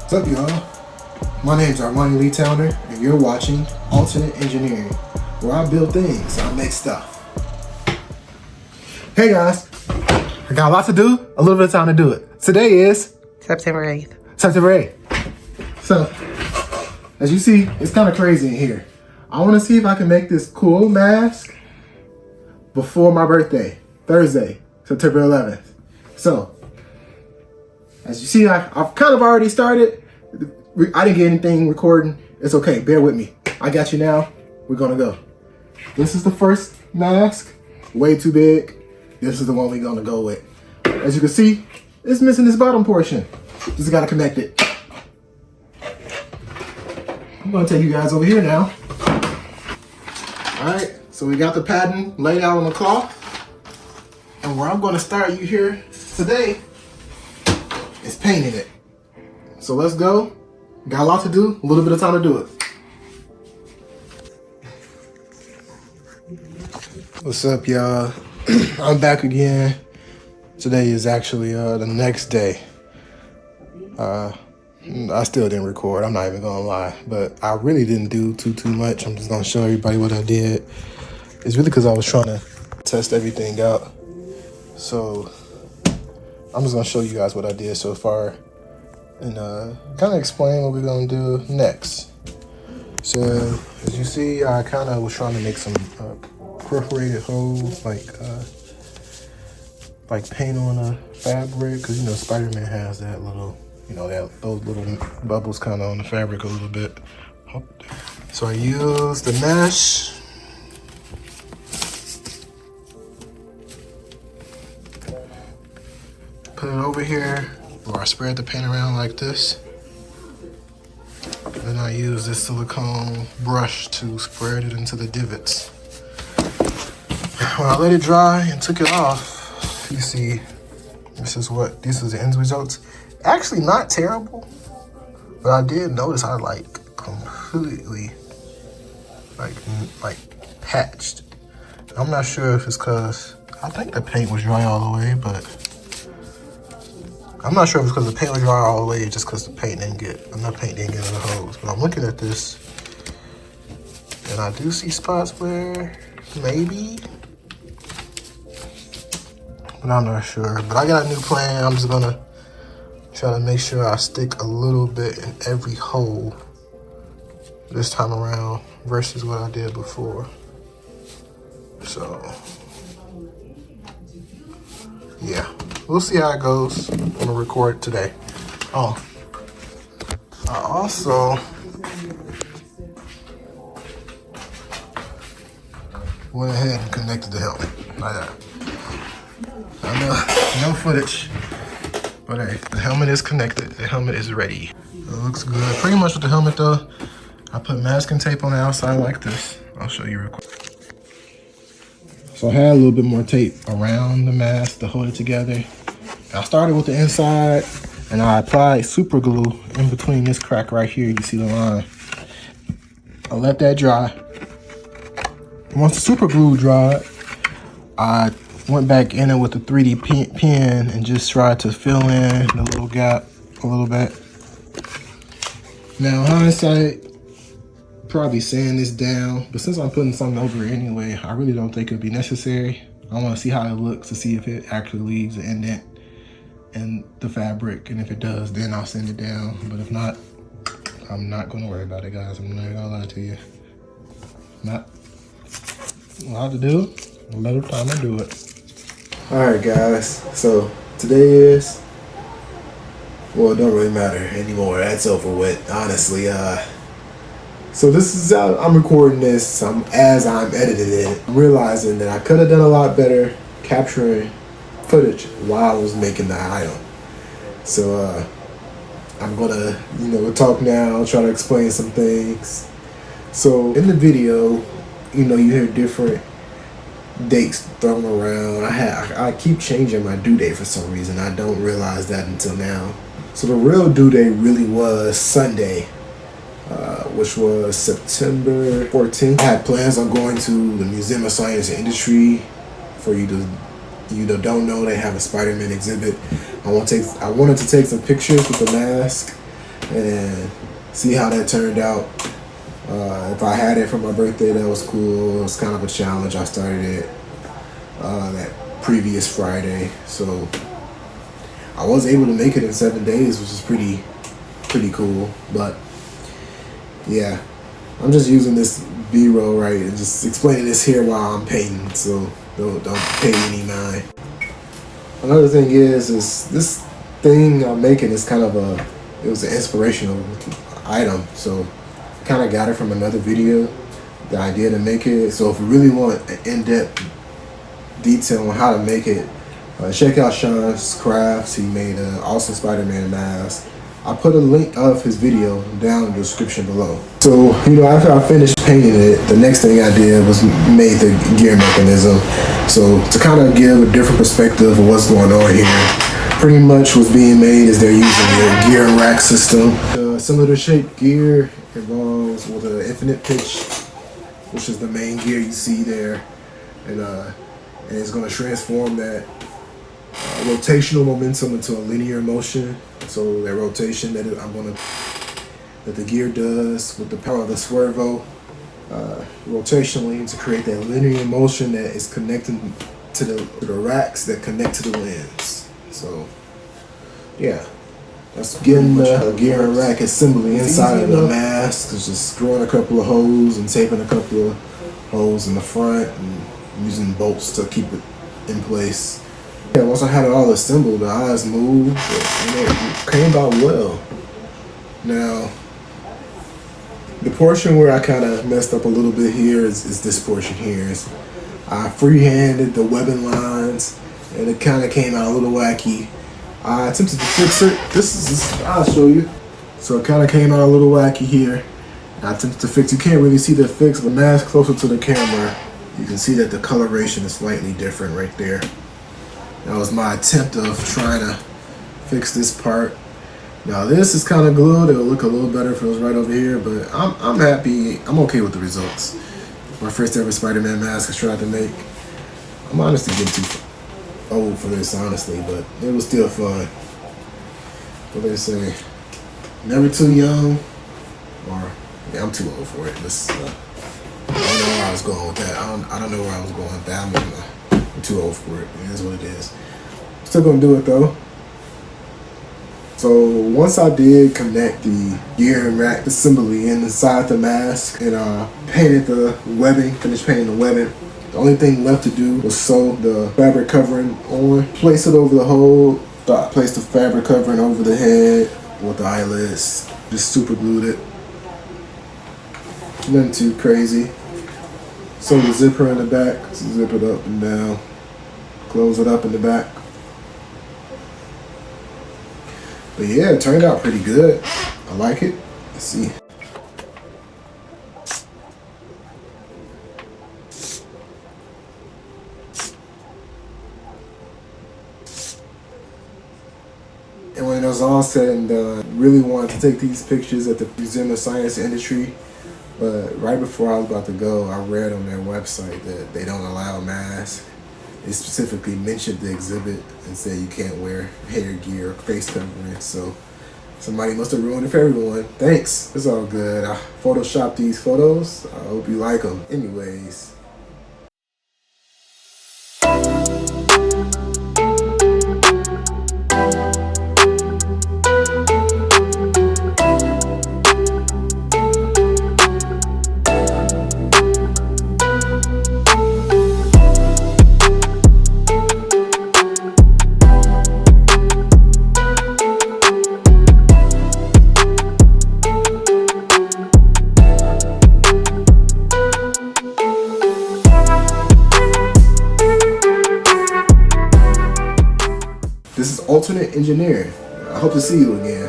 What's up, y'all? My name's Armani Lee Towner, and you're watching Alternate Engineering, where I build things, I make stuff. Hey guys, I got a lot to do, a little bit of time to do it. Today is September 8th. September 8th. So, as you see, it's kind of crazy in here. I want to see if I can make this cool mask before my birthday, Thursday, September 11th. So, as you see, I've kind of already started. I didn't get anything recording. It's okay, bear with me. I got you now. We're gonna go. This is the first mask, way too big. This is the one we're gonna go with. As you can see, it's missing this bottom portion. Just gotta connect it. I'm gonna take you guys over here now. All right, so we got the pattern laid out on the cloth. And where I'm gonna start you here today is painting it. So let's go. Got a lot to do, a little bit of time to do it. What's up, y'all? I'm back again. Today is actually the next day. I still didn't record, I'm not even gonna lie, but I really didn't do too much. I'm just gonna show everybody what I did. It's really because I was trying to test everything out. So I'm just gonna show you guys what I did so far and kind of explain what we're gonna do next. So as you see, I kind of was trying to make some perforated holes, like paint on a fabric, because you know Spider-Man has that little, those little bubbles kind of on the fabric a little bit. So I used the mesh. Put it over here, or I spread the paint around like this. Then I use this silicone brush to spread it into the divots. When I let it dry and took it off, you see, this is the end results. Actually not terrible, but I did notice I completely patched. I'm not sure if it's cause, I think the paint was dry all the way, but I'm not sure if it's because the paint was dry all the way, just because enough paint didn't get in the hose. But I'm looking at this, and I do see spots where maybe, but I'm not sure. But I got a new plan. I'm just gonna try to make sure I stick a little bit in every hole this time around versus what I did before. So yeah, we'll see how it goes. I'm gonna record today. Oh, I also went ahead and connected the helmet like that. I know, no footage, but hey, the helmet is connected. The helmet is ready. It looks good. Pretty much with the helmet though, I put masking tape on the outside like this. I'll show you real quick. So I had a little bit more tape around the mask to hold it together. I started with the inside and I applied super glue in between this crack right here. You see the line. I let that dry. Once the super glue dried, I went back in it with the 3D pen and just tried to fill in the little gap a little bit. Now, hindsight, probably sand this down, but since I'm putting something over it anyway, I really don't think it'd be necessary. I want to see how it looks to see if it actually leaves an indent in the fabric, and if it does, then I'll sand it down. But if not, I'm not going to worry about it, guys. I'm not gonna lie to you. Not a lot to do, a little time to do it. All right, guys. So today is, well, it don't really matter anymore. That's over with, honestly. So this is how I'm recording this. As I'm editing it, I'm realizing that I could have done a lot better capturing footage while I was making the item. So I'm gonna, talk now, try to explain some things. So in the video, you hear different dates thrown around. I keep changing my due date for some reason. I don't realize that until now. So the real due date really was Sunday, which was September 14th. I had plans on going to the Museum of Science and Industry. For you that don't know, they have a Spider-Man exhibit. I wanted to take some pictures with the mask and see how that turned out. If I had it for my birthday, that was cool. It was kind of a challenge. I started it that previous Friday, so I was able to make it in 7 days, which is pretty cool. But yeah, I'm just using this B-roll right and just explaining this here while I'm painting, so don't pay any mind. Another thing is this thing I'm making is kind of it was an inspirational item, so kind of got it from another video, the idea to make it. So if you really want an in-depth detail on how to make it, check out Sean's Crafts. He made an awesome Spider-Man mask. I'll put a link of his video down in the description below. So, after I finished painting it, the next thing I did was made the gear mechanism. So to kind of give a different perspective of what's going on here, pretty much what's being made is they're using a gear rack system. Cylinder shaped gear involves with an infinite pitch, which is the main gear you see there, and it's going to transform that rotational momentum into a linear motion. So that rotation that the gear does with the power of the servo rotationally to create that linear motion that is connecting to the racks that connect to the lens. So yeah, that's getting the gear and rack assembly inside of the mask. It's just screwing a couple of holes and taping a couple of holes in the front and using bolts to keep it in place. Yeah, once I had it all assembled, the eyes moved and it came out well. Now, the portion where I kind of messed up a little bit here is this portion here. I free-handed the webbing lines and it kind of came out a little wacky. I attempted to fix it. I'll show you. So it kind of came out a little wacky here. I attempted to fix. You can't really see the fix, but now it's closer to the camera. You can see that the coloration is slightly different right there. That was my attempt of trying to fix this part. Now this is kind of glued. It'll look a little better if it was right over here, but I'm happy. I'm okay with the results. My first ever Spider-Man mask I tried to make. I'm honestly getting too old for this, honestly, but it was still fun. What they say, never too young, or yeah, I'm too old for it. I don't know where I was going with that. I don't know where I was going with that. I'm too old for it. It is what it is. Still gonna do it though. So once I did connect the gear and rack assembly inside the mask and painted the webbing, finished painting the webbing, the only thing left to do was sew the fabric covering on, place it over the hole, place the fabric covering over the head with the eyelets, just super glued it. Nothing too crazy. Sew the zipper in the back, zip it up and down, close it up in the back. But yeah, it turned out pretty good. I like it. Let's see. And when it was all said and done, really wanted to take these pictures at the Museum of Science and Industry. But right before I was about to go, I read on their website that they don't allow masks. They specifically mentioned the exhibit and said you can't wear hair gear or face covering. So somebody must have ruined it for everyone. Thanks. It's all good. I photoshopped these photos. I hope you like them. Anyways. This is Alternate Engineering. I hope to see you again.